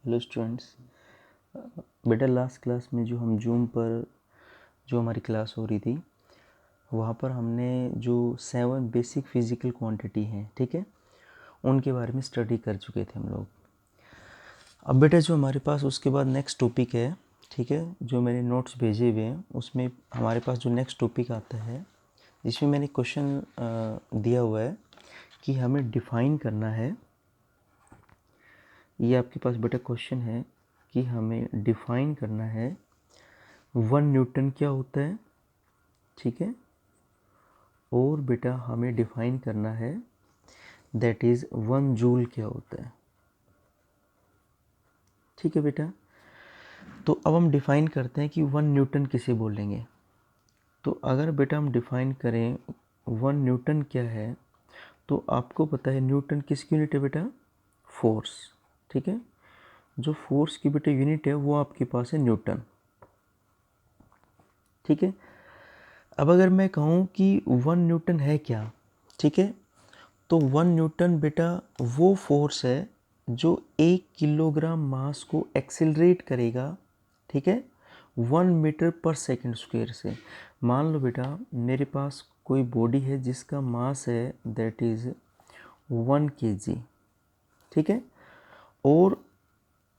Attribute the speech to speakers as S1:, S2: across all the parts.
S1: Hello students. बेटा last class में जो हम जूम पर जो हमारी क्लास हो रही थी वहाँ पर हमने जो 7 बेसिक फिज़िकल क्वांटिटी हैं, ठीक है, उनके बारे में स्टडी कर चुके थे हम लोग। अब बेटा जो हमारे पास उसके बाद नेक्स्ट टॉपिक है, ठीक है, जो मैंने नोट्स भेजे हुए हैं उसमें हमारे पास जो नेक्स्ट टॉपिक आता है जिसमें मैंने क्वेश्चन दिया हुआ है कि हमें डिफ़ाइन करना है। ये आपके पास बेटा क्वेश्चन है कि हमें डिफ़ाइन करना है 1 न्यूटन क्या होता है, ठीक है, और बेटा हमें डिफ़ाइन करना है दैट इज़ 1 जूल क्या होता है, ठीक है बेटा। तो अब हम डिफ़ाइन करते हैं कि 1 न्यूटन किसे बोलेंगे। तो अगर बेटा हम डिफ़ाइन करें 1 न्यूटन क्या है, तो आपको पता है न्यूटन किसकी यूनिट है बेटा, फोर्स, ठीक है। जो फोर्स की बेटा यूनिट है वो आपके पास है न्यूटन, ठीक है। अब अगर मैं कहूँ कि 1 न्यूटन है क्या, ठीक है, तो 1 न्यूटन बेटा वो फोर्स है जो 1 किलोग्राम मास को एक्सेलरेट करेगा, ठीक है, 1 मीटर पर सेकंड स्क्वायर से। मान लो बेटा मेरे पास कोई बॉडी है जिसका मास है दैट इज़ 1 kg, ठीक है, और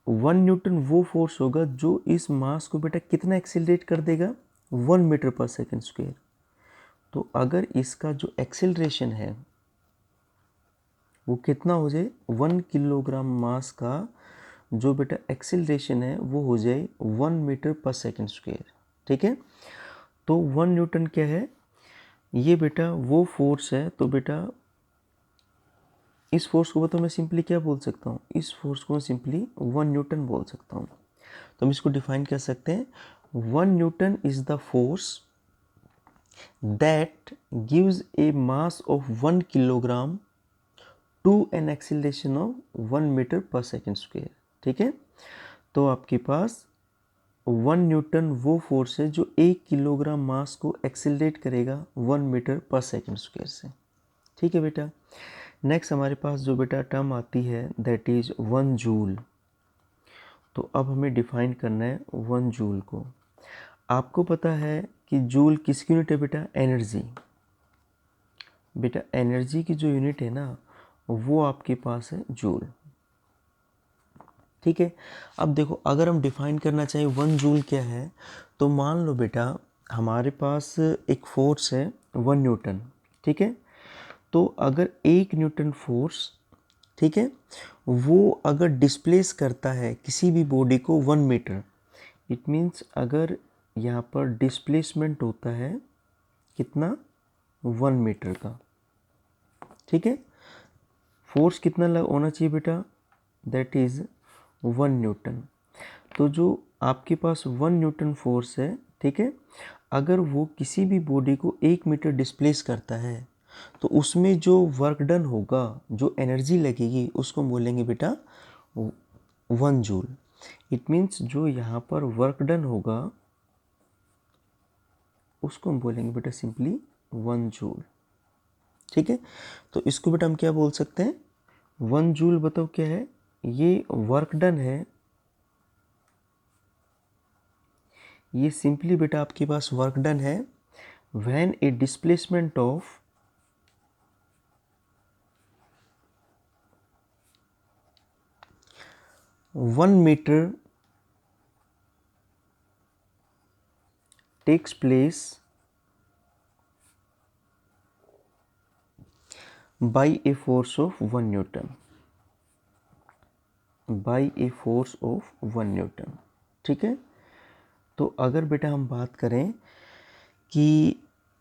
S1: 1 न्यूटन वो फोर्स होगा जो इस मास को बेटा कितना एक्सेलरेट कर देगा, 1 मीटर पर सेकंड स्क्वायर। तो अगर इसका जो एक्सेलरेशन है वो कितना हो जाए, 1 किलोग्राम मास का जो बेटा एक्सेलरेशन है वो हो जाए 1 मीटर पर सेकंड स्क्वायर, ठीक है। तो 1 न्यूटन क्या है, ये बेटा वो फोर्स है। तो बेटा इस फोर्स को बताओ मैं सिंपली क्या बोल सकता हूँ, इस फोर्स को मैं सिंपली 1 न्यूटन बोल सकता हूँ। तो हम इसको डिफाइन कर सकते हैं, 1 newton is the force that gives a mass of 1 kilogram to an acceleration of 1 metre per second square, ठीक है। तो आपके पास 1 न्यूटन वो फोर्स है जो 1 किलोग्राम मास को एक्सीलरेट करेगा 1 मीटर पर सेकेंड स्क्वायर से, ठीक है बेटा। नेक्स्ट हमारे पास जो बेटा टर्म आती है दैट इज 1 जूल। तो अब हमें डिफाइन करना है 1 जूल को। आपको पता है कि जूल किसकी यूनिट है बेटा, एनर्जी। बेटा एनर्जी की जो यूनिट है ना वो आपके पास है जूल, ठीक है। अब देखो अगर हम डिफाइन करना चाहें 1 जूल क्या है, तो मान लो बेटा हमारे पास एक फोर्स है 1 न्यूटन, ठीक है। तो अगर 1 न्यूटन फोर्स, ठीक है, वो अगर डिस्प्लेस करता है किसी भी बॉडी को 1 मीटर, इट मीन्स अगर यहाँ पर डिस्प्लेसमेंट होता है कितना, 1 मीटर का, ठीक है। फोर्स कितना होना चाहिए बेटा, दैट इज़ 1 न्यूटन। तो जो आपके पास 1 न्यूटन फोर्स है, ठीक है, अगर वो किसी भी बॉडी को 1 मीटर डिस्प्लेस करता है तो उसमें जो वर्क डन होगा, जो एनर्जी लगेगी, उसको बोलेंगे बेटा 1 जूल। इट मीन्स जो यहाँ पर वर्क डन होगा उसको हम बोलेंगे बेटा सिंपली 1 जूल, ठीक है। तो इसको बेटा हम क्या बोल सकते हैं, 1 जूल बताओ क्या है, ये वर्क डन है। ये सिंपली बेटा आपके पास वर्क डन है when a displacement of 1 metre takes place by a force of 1 Newton, by a force of 1 Newton, ठीक है। तो अगर बेटा हम बात करें कि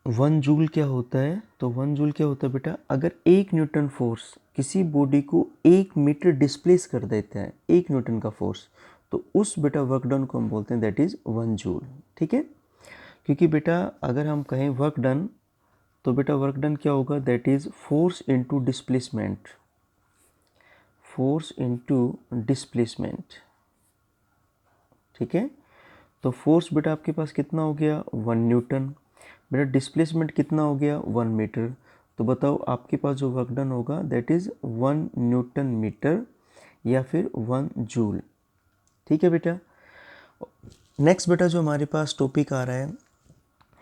S1: 1 जूल क्या होता है, तो 1 जूल क्या होता है बेटा, अगर 1 न्यूटन फोर्स किसी बॉडी को 1 मीटर डिस्प्लेस कर देता है, 1 न्यूटन का फोर्स, तो उस बेटा वर्क डन को हम बोलते हैं दैट इज़ 1 जूल, ठीक है। क्योंकि बेटा अगर हम कहें वर्क डन, तो बेटा वर्क डन क्या होगा, that is force into displacement, force into displacement, ठीक है। तो फोर्स बेटा आपके पास कितना हो गया, 1 न्यूटन, बेटा डिस्प्लेसमेंट कितना हो गया, 1 मीटर। तो बताओ आपके पास जो वर्क डन होगा दैट इज़ 1 न्यूटन मीटर या फिर 1 जूल, ठीक है बेटा। नेक्स्ट बेटा जो हमारे पास टॉपिक आ रहा है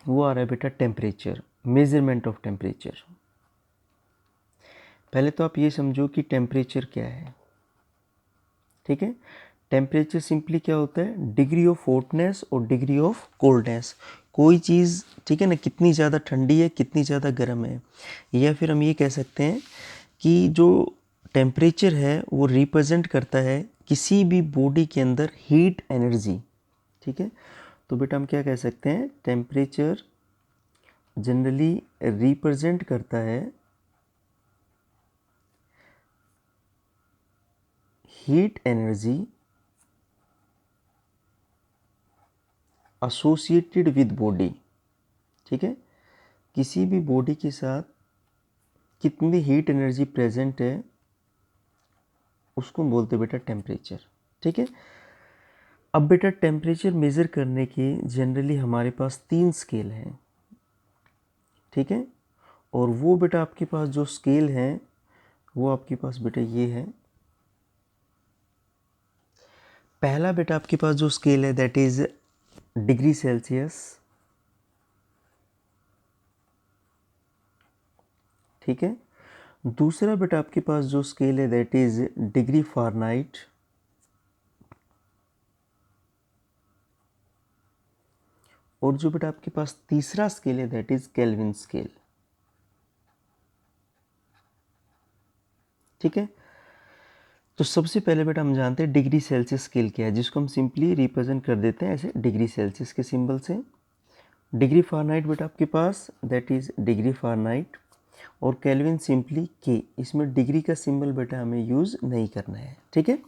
S1: वो आ रहा है बेटा टेम्परेचर, मेजरमेंट ऑफ टेम्परेचर। पहले तो आप ये समझो कि टेम्परेचर क्या है, ठीक है। टेम्परेचर सिंपली क्या होता है, डिग्री ऑफ हॉटनेस और डिग्री ऑफ कोल्डनेस। कोई चीज़, ठीक है ना, कितनी ज़्यादा ठंडी है, कितनी ज़्यादा गर्म है। या फिर हम ये कह सकते हैं कि जो टेम्परेचर है वो रिप्रेजेंट करता है किसी भी बॉडी के अंदर हीट एनर्जी, ठीक है। तो बेटा हम क्या कह सकते हैं, टेम्परेचर जनरली रिप्रेजेंट करता है heat energy associated with body, ठीक है। किसी भी बॉडी के साथ कितनी हीट एनर्जी प्रेजेंट है उसको हम बोलते हैं बेटा टेम्परेचर, ठीक है। अब बेटा टेम्परेचर मेज़र करने के जनरली हमारे पास 3 स्केल हैं, ठीक है। और वो बेटा आपके पास जो स्केल है वो आपके पास बेटा ये है। पहला बेटा आपके पास जो स्केल है दैट इज़ डिग्री सेल्सियस, ठीक है। दूसरा बेटा आपके पास जो स्केल है दैट इज़ डिग्री फ़ारेनहाइट, और जो बेटा आपके पास तीसरा स्केल है दैट इज़ केल्विन स्केल, ठीक है। तो सबसे पहले बेटा हम जानते हैं डिग्री सेल्सियस स्केल क्या है, जिसको हम सिंपली रिप्रेजेंट कर देते हैं ऐसे डिग्री सेल्सियस के सिंबल से। डिग्री फ़ारेनहाइट बेटा आपके पास दैट इज़ डिग्री फ़ारेनहाइट, और केल्विन सिंपली के, इसमें डिग्री का सिंबल बेटा हमें यूज़ नहीं करना है, ठीक है।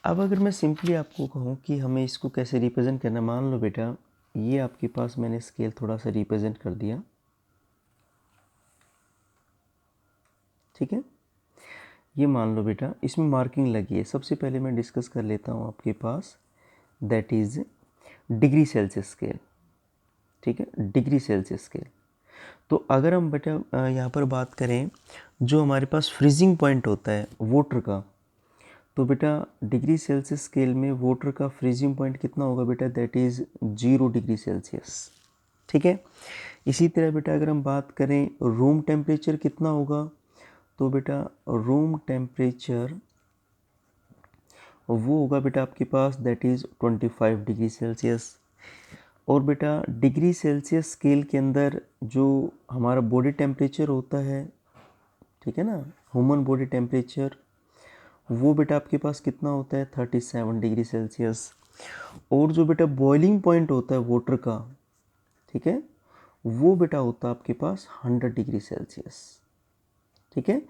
S1: अब अगर मैं सिंपली आपको कहूँ कि हमें इसको कैसे रिप्रेजेंट करना, मान लो बेटा ये आपके पास मैंने स्केल थोड़ा सा रिप्रेजेंट कर दिया, ठीक है। ये मान लो बेटा इसमें मार्किंग लगी है। सबसे पहले मैं डिस्कस कर लेता हूँ आपके पास that is degree Celsius scale, ठीक है, डिग्री सेल्सियस स्केल। तो अगर हम बेटा यहाँ पर बात करें जो हमारे पास फ्रीजिंग पॉइंट होता है वाटर का, तो बेटा डिग्री सेल्सियस स्केल में वाटर का फ्रीजिंग पॉइंट कितना होगा बेटा, दैट इज़ 0 डिग्री सेल्सियस, ठीक है। इसी तरह बेटा अगर हम बात करें रूम टेम्परेचर कितना होगा, तो बेटा रूम टेम्परेचर वो होगा बेटा आपके पास दैट इज़ 25 डिग्री सेल्सियस। और बेटा डिग्री सेल्सियस स्केल के अंदर जो हमारा बॉडी टेम्परेचर होता है, ठीक है ना, ह्यूमन बॉडी टेम्परेचर, वो बेटा आपके पास कितना होता है 37 डिग्री सेल्सियस। और जो बेटा बॉइलिंग पॉइंट होता है वाटर का, ठीक है, वो बेटा होता है आपके पास 100 डिग्री सेल्सियस, ठीक है।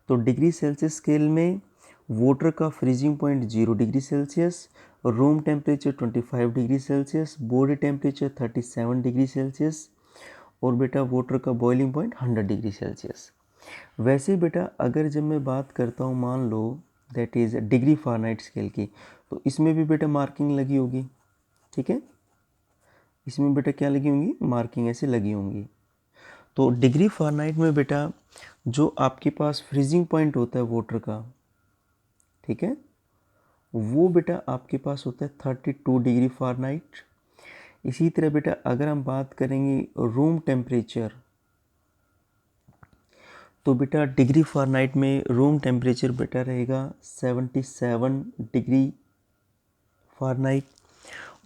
S1: तो डिग्री सेल्सियस स्केल में वाटर का freezing point 0 degree Celsius, room temperature 25 degree Celsius, body temperature 37 degree Celsius, और बेटा वाटर का बॉइलिंग पॉइंट 100 डिग्री सेल्सियस। वैसे बेटा अगर जब मैं बात करता हूँ मान लो that is degree Fahrenheit scale की, तो इसमें भी बेटा मार्किंग लगी होगी, ठीक है। इसमें बेटा क्या लगी होंगी, मार्किंग ऐसे लगी होंगी। तो डिग्री फ़ारेनहाइट में बेटा जो आपके पास फ्रीजिंग पॉइंट होता है वाटर का, ठीक है, वो बेटा आपके पास होता है 32 डिग्री फ़ारेनहाइट। इसी तरह बेटा अगर हम बात करेंगे रूम टेम्परेचर, तो बेटा डिग्री फ़ारेनहाइट में रूम टेम्परेचर बेटा रहेगा 77 डिग्री फ़ारेनहाइट।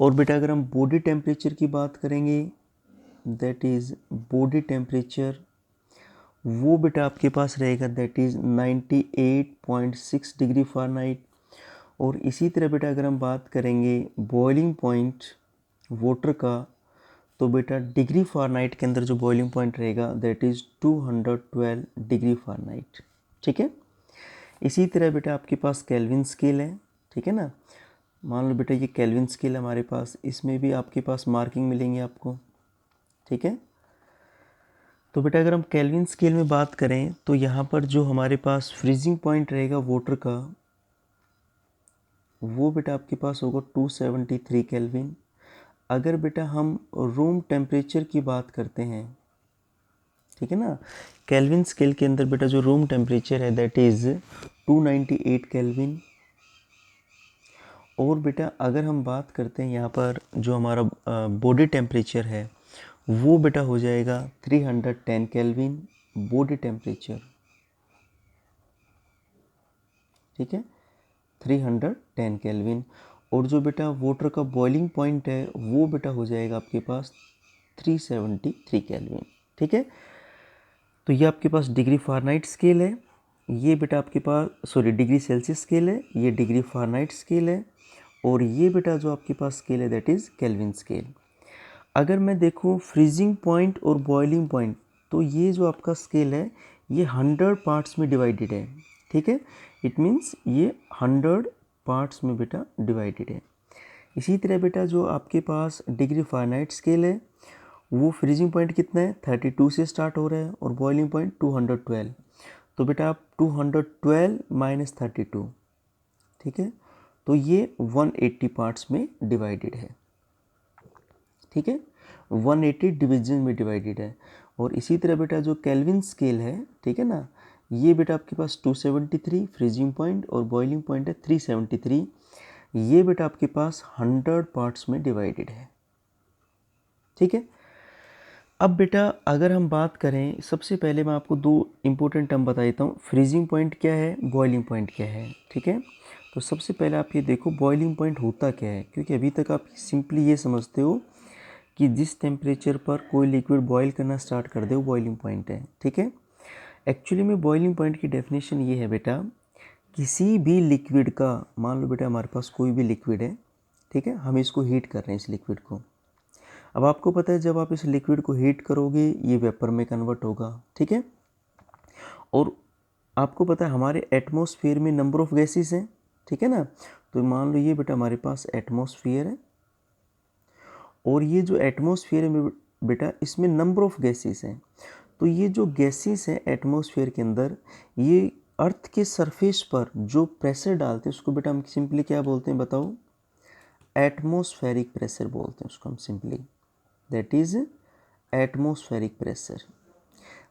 S1: और बेटा अगर हम बॉडी टेम्परेचर की बात करेंगे दैट इज़ बॉडी टेम्परेचर, वो बेटा आपके पास रहेगा दैट इज़ 98.6 डिग्री फ़ारेनहाइट। और इसी तरह बेटा अगर हम बात करेंगे बॉइलिंग पॉइंट वाटर का, तो बेटा डिग्री फ़ारेनहाइट के अंदर जो बॉइलिंग पॉइंट रहेगा दैट इज़ 212 डिग्री फ़ारेनहाइट, ठीक है। इसी तरह बेटा आपके पास केल्विन स्केल है, ठीक है ना। मान लो बेटा ये केल्विन स्केल हमारे पास, इसमें भी आपके पास मार्किंग मिलेंगे आपको, ठीक है। तो बेटा अगर हम केल्विन स्केल में बात करें तो यहाँ पर जो हमारे पास फ्रीजिंग पॉइंट रहेगा वाटर का, वो बेटा आपके पास होगा 273 केल्विन। अगर बेटा हम रूम टेम्परेचर की बात करते हैं, ठीक है ना, केल्विन स्केल के अंदर बेटा जो रूम टेम्परेचर है दैट इज़ 298 केल्विन। और बेटा अगर हम बात करते हैं यहाँ पर जो हमारा बॉडी टेम्परेचर है वो बेटा हो जाएगा 310 केल्विन बॉडी टेम्परेचर, ठीक है, 310 केल्विन। और जो बेटा वाटर का बॉइलिंग पॉइंट है वो बेटा हो जाएगा आपके पास 373 केल्विन, ठीक है। तो ये आपके पास डिग्री फ़ारेनहाइट स्केल है, ये बेटा आपके पास डिग्री सेल्सियस स्केल है, ये डिग्री फ़ारेनहाइट स्केल है, और ये बेटा जो आपके पास स्केल है दैट इज़ केल्विन स्केल। अगर मैं देखूँ फ्रीजिंग पॉइंट और बॉइलिंग पॉइंट, तो ये जो आपका स्केल है ये 100 पार्ट्स में डिवाइडेड है, ठीक है। इट मीन्स ये 100 पार्ट्स में बेटा डिवाइडेड है। इसी तरह बेटा जो आपके पास डिग्री फ़ारेनहाइट स्केल है वो फ्रीजिंग पॉइंट कितना है 32 से स्टार्ट हो रहा है और बॉइलिंग पॉइंट 212। तो बेटा आप 212 माइनस 32, ठीक है, तो ये 180 पार्ट्स में डिवाइडेड है, ठीक है, 180 डिवीजन में डिवाइडेड है। और इसी तरह बेटा जो केल्विन स्केल है, ठीक है ना, ये बेटा आपके पास 273 फ्रीजिंग पॉइंट और बॉइलिंग पॉइंट है 373, ये बेटा आपके पास 100 पार्ट्स में डिवाइडेड है, ठीक है। अब बेटा अगर हम बात करें, सबसे पहले मैं आपको दो इम्पोर्टेंट टर्म बता देता हूँ, फ्रीजिंग पॉइंट क्या है, बॉइलिंग पॉइंट क्या है, ठीक है। तो सबसे पहले आप ये देखो बॉइलिंग पॉइंट होता क्या है, क्योंकि अभी तक आप सिंपली ये समझते हो कि जिस टेम्परेचर पर कोई लिक्विड बॉयल करना स्टार्ट कर दे वो बॉइलिंग पॉइंट है, ठीक है। एक्चुअली में बॉइलिंग पॉइंट की डेफिनेशन ये है बेटा, किसी भी लिक्विड का, मान लो बेटा हमारे पास कोई भी लिक्विड है, ठीक है, हम इसको हीट कर रहे हैं इस लिक्विड को। अब आपको पता है जब आप इस लिक्विड को हीट करोगे ये वेपर में कन्वर्ट होगा, ठीक है। और आपको पता है हमारे एटमॉस्फेयर में नंबर ऑफ गैसेस हैं, ठीक है ना। तो मान लो ये बेटा हमारे पास एटमॉस्फेयर है, और ये जो एटमॉस्फेयर में बेटा इसमें नंबर ऑफ गैसेस हैं। तो ये जो गैसेस हैं एटमॉस्फेयर के अंदर, ये अर्थ के सरफेस पर जो प्रेशर डालते हैं उसको बेटा हम सिंपली क्या बोलते हैं बताओ, एटमॉस्फेरिक प्रेशर बोलते हैं उसको हम simply, that is atmospheric pressure,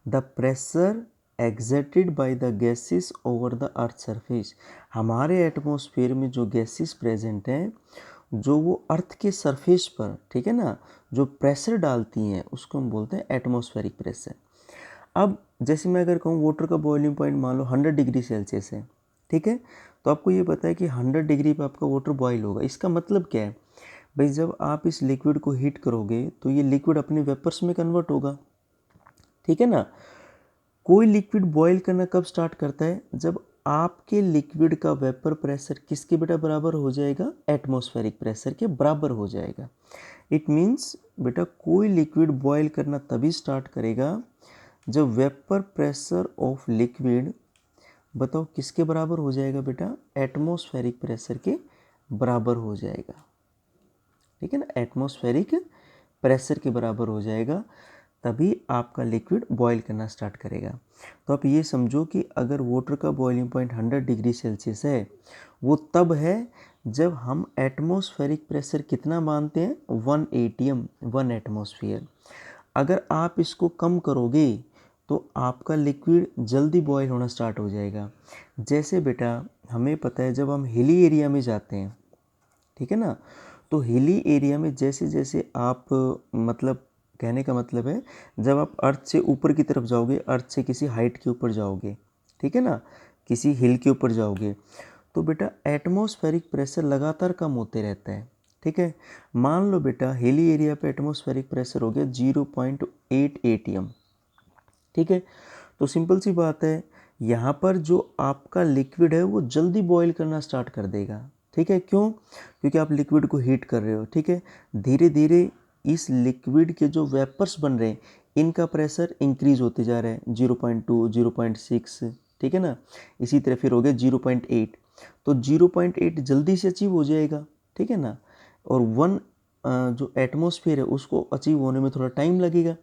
S1: the pressure exerted by the gases over the earth surface. हमारे एटमॉस्फेयर में जो गैसेस प्रेजेंट हैं, जो वो अर्थ के सरफेस पर, ठीक है ना, जो प्रेशर डालती हैं उसको हम बोलते हैं एटमॉस्फेरिक प्रेशर। अब जैसे मैं अगर कहूँ वाटर का बॉइलिंग पॉइंट मान लो 100 डिग्री सेल्सियस है, ठीक है, तो आपको ये पता है कि 100 डिग्री पे आपका वाटर बॉईल होगा। इसका मतलब क्या है भाई, जब आप इस लिक्विड को हीट करोगे तो ये लिक्विड अपने वेपर्स में कन्वर्ट होगा, ठीक है ना। कोई लिक्विड बॉईल करना कब स्टार्ट करता है, जब आपके लिक्विड का वेपर प्रेशर किसके बेटा बराबर हो जाएगा, एटमॉस्फेरिक प्रेशर के बराबर हो जाएगा। इट मीन्स बेटा कोई लिक्विड बॉईल करना तभी स्टार्ट करेगा जब वेपर प्रेशर ऑफ लिक्विड, बताओ किसके बराबर हो जाएगा बेटा, एटमॉस्फेरिक प्रेशर के बराबर हो जाएगा, ठीक है ना, एटमॉस्फेरिक प्रेशर के बराबर हो जाएगा, तभी आपका लिक्विड बॉईल करना स्टार्ट करेगा। तो आप ये समझो कि अगर वाटर का बॉइलिंग पॉइंट 100 डिग्री सेल्सियस है, वो तब है जब हम एटमॉस्फेरिक प्रेशर कितना मानते हैं, 1 एटीएम, 1 एटमॉस्फेयर। अगर आप इसको कम करोगे तो आपका लिक्विड जल्दी बॉईल होना स्टार्ट हो जाएगा। जैसे बेटा हमें पता है जब हम हिली एरिया में जाते हैं, ठीक है ना, तो हिली एरिया में जैसे जैसे आप, मतलब कहने का मतलब है जब आप अर्थ से ऊपर की तरफ जाओगे, अर्थ से किसी हाइट के ऊपर जाओगे, ठीक है ना, किसी हिल के ऊपर जाओगे, तो बेटा एटमॉस्फेरिक प्रेशर लगातार कम होते रहता है, ठीक है। मान लो बेटा हिली एरिया पे एटमॉस्फेरिक प्रेशर हो गया 0.8 एटीएम, ठीक है। तो सिंपल सी बात है, यहाँ पर जो आपका लिक्विड है वो जल्दी बॉईल करना स्टार्ट कर देगा, ठीक है। क्यों, क्योंकि आप लिक्विड को हीट कर रहे हो, ठीक है। धीरे धीरे इस लिक्विड के जो वेपर्स बन रहे हैं इनका प्रेशर इंक्रीज होते जा रहा है, 0.2, 0.6, ठीक है ना। इसी तरह फिर हो गया 0.8, तो 0.8 जल्दी से अचीव हो जाएगा, ठीक है ना। और 1 जो एटमॉस्फेयर है उसको अचीव होने में थोड़ा टाइम लगेगा।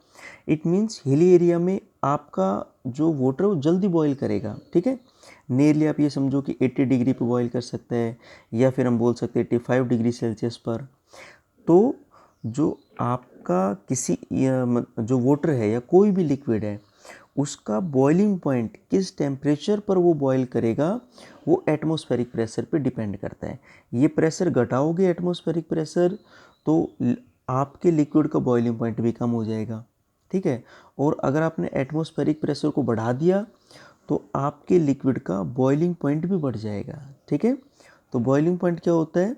S1: इट मीन्स हिली एरिया में आपका जो वाटर वो जल्दी बॉईल करेगा, ठीक है। नियरली आप ये समझो कि 80 डिग्री पे बॉईल कर सकता है, या फिर हम बोल सकते हैं 85 डिग्री सेल्सियस पर। तो जो आपका किसी जो वाटर है या कोई भी लिक्विड है उसका बॉइलिंग पॉइंट किस टेम्परेचर पर वो बॉयल करेगा वो एटमॉस्फेरिक प्रेशर पे डिपेंड करता है। ये प्रेशर घटाओगे एटमॉस्फेरिक प्रेशर तो आपके लिक्विड का बॉइलिंग पॉइंट भी कम हो जाएगा, ठीक है। और अगर आपने एटमॉस्फेरिक प्रेशर को बढ़ा दिया तो आपके लिक्विड का बॉइलिंग पॉइंट भी बढ़ जाएगा, ठीक है। तो बॉइलिंग पॉइंट क्या होता है?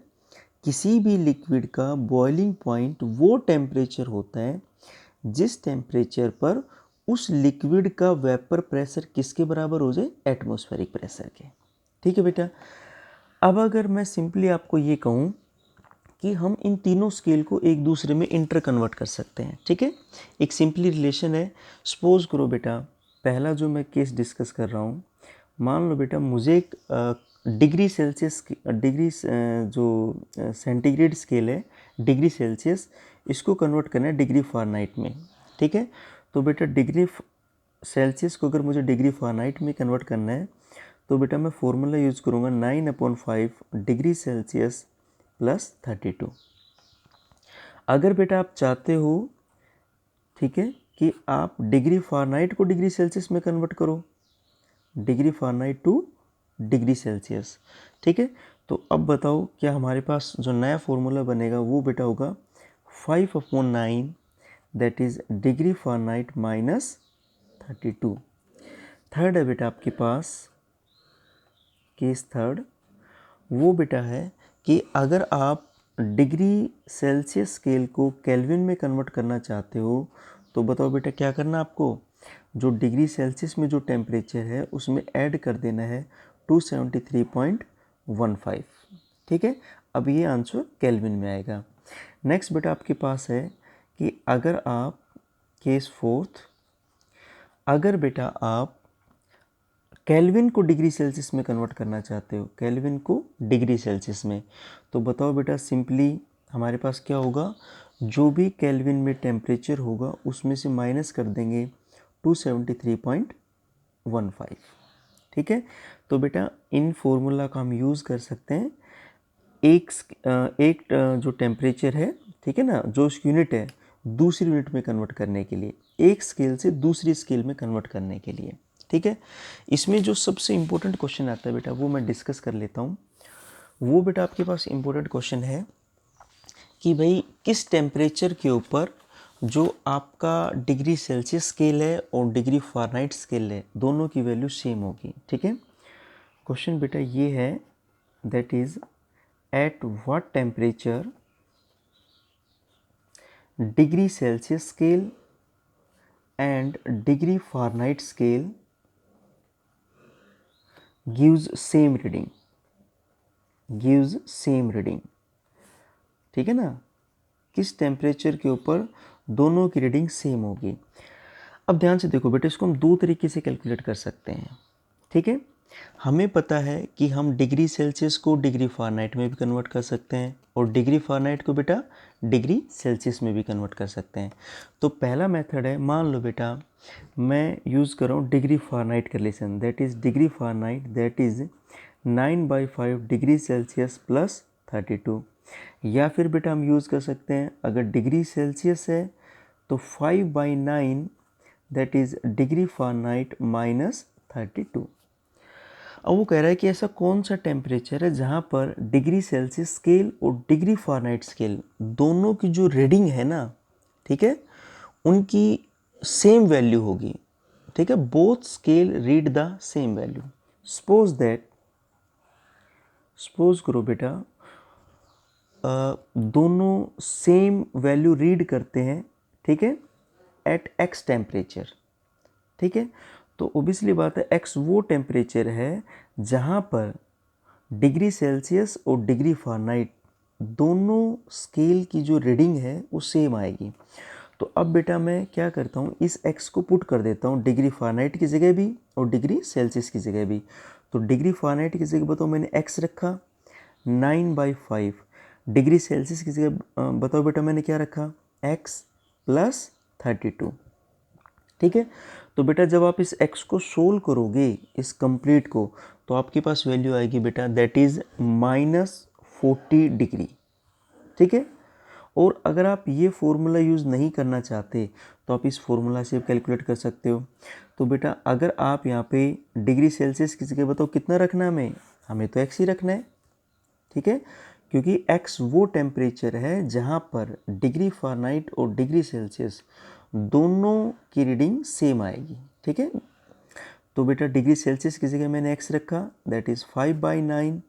S1: किसी भी लिक्विड का बॉइलिंग पॉइंट वो टेम्परेचर होता है जिस टेम्परेचर पर उस लिक्विड का वेपर प्रेशर किसके बराबर हो जाए? एटमॉस्फेरिक प्रेशर के, ठीक है बेटा। अब अगर मैं सिंपली आपको ये कहूँ कि हम इन तीनों स्केल को एक दूसरे में इंटर कन्वर्ट कर सकते हैं, ठीक है। एक सिंपली रिलेशन है। सपोज करो बेटा, पहला जो मैं केस डिस्कस कर रहा हूँ, मान लो बेटा मुझे एक डिग्री सेल्सियस जो सेंटीग्रेड स्केल है डिग्री सेल्सियस, इसको कन्वर्ट करना है डिग्री फ़ारेनहाइट में, ठीक है। तो बेटा डिग्री सेल्सियस को अगर मुझे डिग्री फ़ारेनहाइट में कन्वर्ट करना है तो बेटा मैं फॉर्मूला यूज़ करूँगा 9/5 डिग्री सेल्सियस प्लस 32। अगर बेटा आप चाहते हो, ठीक है, कि आप डिग्री फ़ारेनहाइट को डिग्री सेल्सियस में कन्वर्ट करो, degree Fahrenheit two degree Celsius, ठीक है। तो अब बताओ क्या हमारे पास जो नया फॉर्मूला बनेगा वो बेटा होगा 5/9 that is degree Fahrenheit minus 32। Third है बेटा आपके पास केस थर्ड, वो बेटा है कि अगर आप डिग्री सेल्सियस स्केल को केल्विन में कन्वर्ट करना चाहते हो तो बताओ बेटा क्या करना आपको? जो डिग्री सेल्सियस में जो टेम्परेचर है उसमें ऐड कर देना है 273.15, ठीक है। अब ये आंसर केल्विन में आएगा। नेक्स्ट बेटा आपके पास है कि अगर आप केस फोर्थ, अगर बेटा आप केल्विन को डिग्री सेल्सियस में कन्वर्ट करना चाहते हो, केल्विन को डिग्री सेल्सियस में, तो बताओ बेटा सिंपली हमारे पास क्या होगा? जो भी केल्विन में टेम्परेचर होगा उसमें से माइनस कर देंगे 273.15, ठीक है। तो बेटा इन फॉर्मूला का हम यूज़ कर सकते हैं एक जो टेम्परेचर है, ठीक है ना, जो यूनिट है दूसरी यूनिट में कन्वर्ट करने के लिए, एक स्केल से दूसरी स्केल में कन्वर्ट करने के लिए, ठीक है। इसमें जो सबसे इम्पोर्टेंट क्वेश्चन आता है बेटा वो मैं डिस्कस कर लेता हूँ। वो बेटा आपके पास इम्पोर्टेंट क्वेश्चन है कि भाई किस टेम्परेचर के ऊपर जो आपका डिग्री सेल्सियस स्केल है और डिग्री फ़ारेनहाइट स्केल है दोनों की वैल्यू सेम होगी, ठीक है। क्वेश्चन बेटा ये है that is at what temperature degree Celsius scale and degree Fahrenheit scale gives same reading, ठीक है ना। किस टेम्परेचर के ऊपर दोनों की रीडिंग सेम होगी। अब ध्यान से देखो बेटा, इसको हम दो तरीके से कैलकुलेट कर सकते हैं, ठीक है। हमें पता है कि हम डिग्री सेल्सियस को डिग्री फ़ारेनहाइट में भी कन्वर्ट कर सकते हैं और डिग्री फ़ारेनहाइट को बेटा डिग्री सेल्सियस में भी कन्वर्ट कर सकते हैं। तो पहला मेथड है, मान लो बेटा मैं यूज़ कर रहा हूँ डिग्री फ़ारेनहाइट का relation, that is degree Fahrenheit that is 9/5 degree Celsius plus 32। या फिर बेटा हम यूज़ कर सकते हैं, अगर डिग्री सेल्सियस है तो 5/9 that is degree Fahrenheit minus 32। अब वो कह रहा है कि ऐसा कौन सा टेम्परेचर है जहाँ पर डिग्री सेल्सियस स्केल और डिग्री फ़ारेनहाइट स्केल दोनों की जो रीडिंग है ना, ठीक है, उनकी सेम वैल्यू होगी, ठीक है। Both scale read the same value. Suppose करो बेटा दोनों सेम वैल्यू रीड करते हैं, ठीक है, एट एक्स टेम्परेचर, ठीक है। तो ओबियसली बात है एक्स वो टेम्परेचर है जहाँ पर डिग्री सेल्सियस और डिग्री फ़ारेनहाइट दोनों स्केल की जो रीडिंग है वो सेम आएगी। तो अब बेटा मैं क्या करता हूँ, इस x को पुट कर देता हूँ डिग्री फ़ारेनहाइट की जगह भी और डिग्री सेल्सियस की जगह भी। तो डिग्री फ़ारेनहाइट की जगह बताओ मैंने x रखा 9/5, डिग्री सेल्सियस की जगह बताओ बेटा मैंने क्या रखा x प्लस 32, ठीक है। तो बेटा जब आप इस x को सोल्व करोगे इस कंप्लीट को तो आपके पास वैल्यू आएगी बेटा दैट इज़ -40 डिग्री, ठीक है। और अगर आप ये फॉर्मूला यूज़ नहीं करना चाहते तो तो आप इस फॉर्मूला से कैलकुलेट कर सकते हो। तो बेटा अगर आप यहाँ पे डिग्री सेल्सियस किसी के बताओ कितना रखना है हमें तो x ही रखना है, ठीक है, क्योंकि x वो टेम्परेचर है जहाँ पर डिग्री फ़ारेनहाइट और डिग्री सेल्सियस दोनों की रीडिंग सेम आएगी, ठीक है। तो बेटा डिग्री सेल्सियस किसी का मैंने x रखा, दैट इज़ 5/9।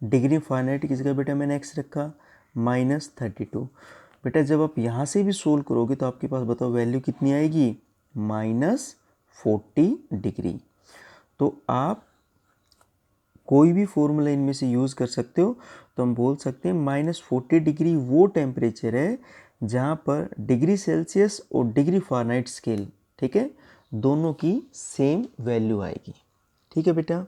S1: डिग्री फ़ारेनहाइट किसी का बेटा मैंने x रखा -32। बेटा जब आप यहाँ से भी सोल्व करोगे तो आपके पास बताओ वैल्यू कितनी आएगी, -40 डिग्री। तो आप कोई भी फॉर्मूला इनमें से यूज़ कर सकते हो। तो हम बोल सकते हैं -40 डिग्री वो टेम्परेचर है जहाँ पर डिग्री सेल्सियस और डिग्री फ़ारेनहाइट स्केल, ठीक है, दोनों की सेम वैल्यू आएगी, ठीक है बेटा।